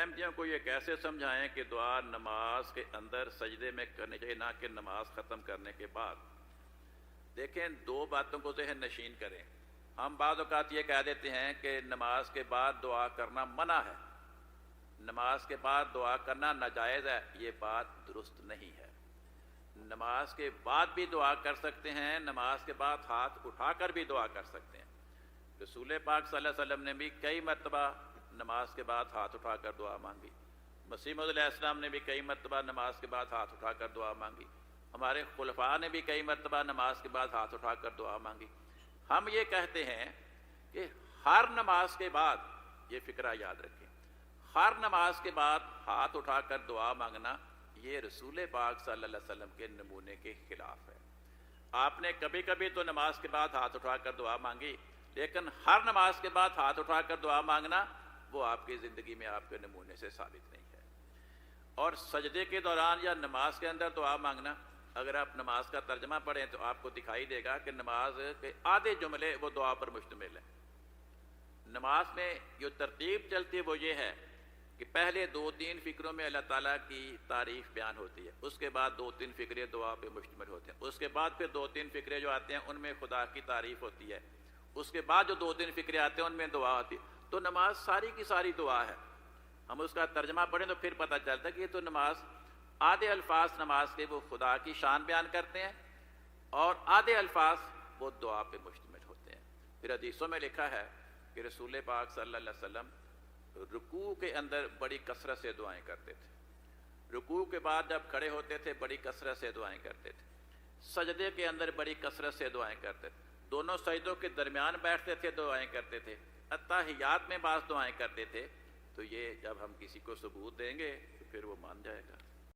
احمدیوں کو یہ کیسے سمجھائیں کہ دعا نماز کے اندر سجدے میں کرنی چاہیے، نہ کہ نماز ختم کرنے کے بعد؟ دیکھیں، دو باتوں کو ذہن نشین کریں۔ ہم بعض اوقات یہ کہہ دیتے ہیں کہ نماز کے بعد دعا کرنا منع ہے، نماز کے بعد دعا کرنا ناجائز ہے۔ یہ بات درست نہیں ہے۔ نماز کے بعد بھی دعا کر سکتے ہیں، نماز کے بعد ہاتھ اٹھا کر بھی دعا کر سکتے ہیں۔ رسول پاک صلی اللہ علیہ وسلم نے بھی کئی مرتبہ نماز کے بعد ہاتھ اٹھا کر دعا مانگی، مسیح موعود علیہ السلام نے بھی کئی مرتبہ نماز کے بعد ہاتھ اٹھا کر دعا مانگی، ہمارے خلفاء نے بھی کئی مرتبہ نماز کے بعد ہاتھ اٹھا کر دعا مانگی۔ ہم یہ کہتے ہیں کہ ہر نماز کے بعد، یہ فکرہ یاد رکھیں، ہر نماز کے بعد ہاتھ اٹھا کر دعا مانگنا یہ رسول پاک صلی اللہ علیہ وسلم کے نمونے کے خلاف ہے۔ آپ نے کبھی کبھی تو نماز کے بعد ہاتھ اٹھا کر دعا مانگی، لیکن ہر نماز کے بعد ہاتھ اٹھا کر دعا مانگنا وہ آپ کی زندگی میں آپ کے نمونے سے ثابت نہیں ہے۔ اور سجدے کے دوران یا نماز کے اندر دعا مانگنا، اگر آپ نماز کا ترجمہ پڑھیں تو آپ کو دکھائی دے گا کہ نماز کے آدھے جملے وہ دعا پر مشتمل ہیں۔ نماز میں جو ترتیب چلتی ہے وہ یہ ہے کہ پہلے 2-3 فکروں میں اللہ تعالیٰ کی تعریف بیان ہوتی ہے، اس کے بعد 2-3 فکرے دعا پہ مشتمل ہوتے ہیں، اس کے بعد پھر 2-3 فکرے جو آتے ہیں ان میں خدا کی تعریف ہوتی ہے، اس کے بعد جو 2-3 فکرے آتے ہیں ان میں دعا ہوتی ہے۔ تو نماز ساری کی ساری دعا ہے۔ ہم اس کا ترجمہ پڑھیں تو پھر پتہ چلتا ہے کہ یہ تو نماز، آدھے الفاظ نماز کے وہ خدا کی شان بیان کرتے ہیں اور آدھے الفاظ وہ دعا پہ مشتمل ہوتے ہیں۔ پھر حدیثوں میں لکھا ہے کہ رسول پاک صلی اللہ علیہ وسلم رکوع کے اندر بڑی کثرت سے دعائیں کرتے تھے، رکوع کے بعد جب کھڑے ہوتے تھے بڑی کثرت سے دعائیں کرتے تھے، سجدے کے اندر بڑی کثرت سے دعائیں کرتے تھے، دونوں سجدوں کے درمیان بیٹھتے تھے دعائیں کرتے تھے، اتحیات میں بعض دعائیں کرتے تھے۔ تو یہ جب ہم کسی کو ثبوت دیں گے تو پھر وہ مان جائے گا۔